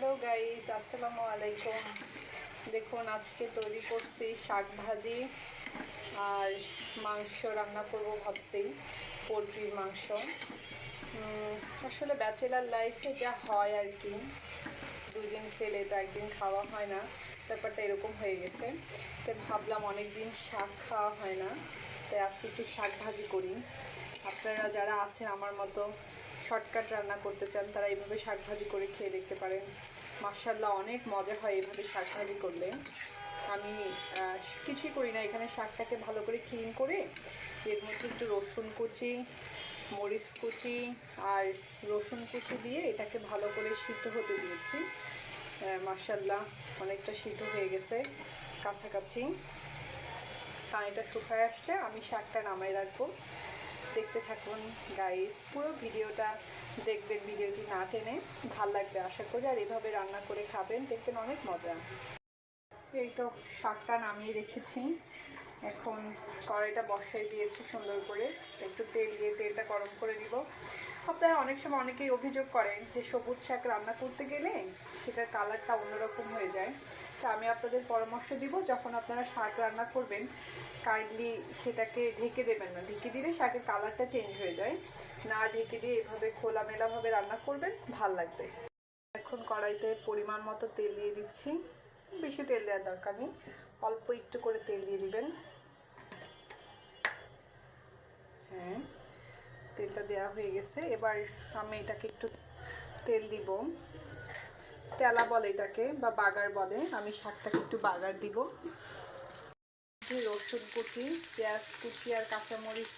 Hello guys, আসসালামু আলাইকুম। দেখুন আজকে তৈরি করছি শাক ভাজি আর মাংস রান্না করব ভাবছি, পোলট্রির মাংস। আসলে ব্যাচেলার লাইফে যা হয় আর কি, 2 দিন খেলে তো একদিন খাওয়া হয় না, ব্যাপারটা এরকম হয়ে গেছে। তাই ভাবলাম অনেক দিন শাক খাওয়া হয় না, তাই আজকে একটু শাক ভাজি করি। আপনারা যারা আছেন আমার মতো শর্টকাট রান্না করতে চান, তারা এইভাবে শাক ভাজি করে খেয়ে দেখতে পারেন। মাশাআল্লাহ অনেক মজা হয় এইভাবে শাক ভাজি করলে। আমি কিছুই করি না, এখানে শাকটাকে ভালো করে ক্লিন করে এর মধ্যে একটু রসুন কুচি, মরিচ কুচি আর রসুন কুচি দিয়ে এটাকে ভালো করে সিদ্ধ হতে দিয়েছি। মাশাআল্লাহ অনেকটা সিদ্ধ হয়ে গেছে কাছাকাছি। পানিটা শুকায় আসলে আমি শাকটা নামাই রাখবো। দেখতে থাকুন গাইস, পুরো ভিডিওটা দেখবেন, ভিডিওটি না টেনে ভাল লাগবে আশা করি। আর এভাবে রান্না করে খাবেন, দেখবেন অনেক মজা। এই তো শাকটা নামিয়ে রেখেছি, এখন কড়াইটা বসাই দিয়েছি সুন্দর করে, একটু তেল দিয়ে তেলটা গরম করে দিব। আপনারা অনেক সময় অনেকেই অভিযোগ করেন যে সবুজ শাক রান্না করতে গেলে সেটার কালারটা অন্যরকম হয়ে যায়। তো আমি আপনাদের পরামর্শ দিব, যখন আপনারা শাক রান্না করবেন কাইন্ডলি সেটাকে ঢেকে দেবেন না, ঢেকে দিলে শাকের কালারটা চেঞ্জ হয়ে যায়। না ঢেকে দিয়ে এভাবে খোলামেলাভাবে রান্না করবেন, ভাল লাগবে। এখন কড়াইতে পরিমাণ মতো তেল দিয়ে দিচ্ছি, বেশি তেল দেওয়ার দরকার নেই, অল্প একটু করে তেল দিয়ে দিবেন। হ্যাঁ, তেলটা দেওয়া হয়ে গেছে। এবার আমি এটাকে একটু তেল দিব, তেলা বলে এটাকে বা বাগার বলে, আমি শাকটাকে একটু বাগার দিব। রসুন কুচি, পেঁয়াজ কুচি আর কাঁচামরিচ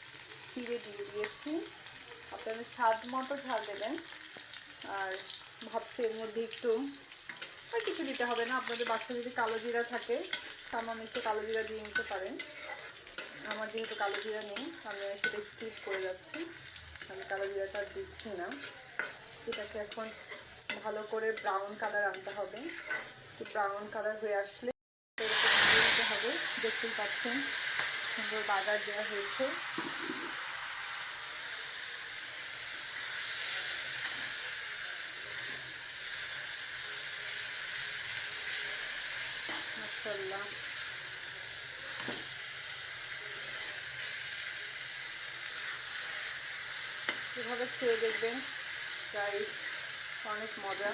চিড়ে দিয়ে দিয়েছি। আপনারা স্বাদ মতো ঝাল দেবেন। আর ভাবছি এর মধ্যে একটু আর কিছু দিতে হবে না, আপনাদের বাসায় যদি কালো জিরা থাকে সামান্য একটু কালো জিরা দিয়ে নিতে পারেন। আমার যেহেতু কালো জিরা নেই, আমি সেটা স্কিপ করে যাচ্ছি, আমি কালো জিরাটা দিচ্ছি না। এটাকে এখন ভালো করে ব্রাউন কালার আনতে হবে। ব্রাউন কালার হয়ে আসলে দিতে হবে। দেখতেই পাচ্ছেন সুন্দর বাগার দেওয়া হয়েছে। মাশাআল্লাহ এভাবে খেয়ে দেখবেন গাইস, অনেক মজা।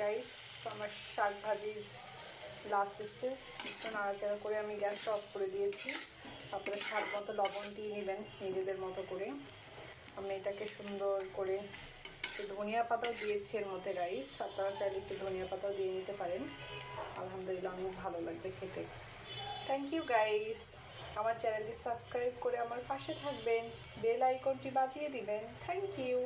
গাইস আমার শাক ভাজির লাস্ট স্টেপ, একটু নাড়াচাড়া করে আমি গ্যাসটা অফ করে দিয়েছি। তারপরে স্বাদ মতো লবণ দিয়ে নেবেন নিজেদের মতো করে। আমি এটাকে সুন্দর করে একটু ধনিয়া পাতাও দিয়েছি এর মধ্যে গাইস, আপনারা চাইলে একটু ধনিয়া পাতাও দিয়ে নিতে পারেন। আলহামদুলিল্লাহ অনেক ভালো লাগবে খেতে। থ্যাংক ইউ গাইস, আমার চ্যানেলটি সাবস্ক্রাইব করে আমার পাশে থাকবেন, বেল আইকনটি বাজিয়ে দিবেন। Thank you.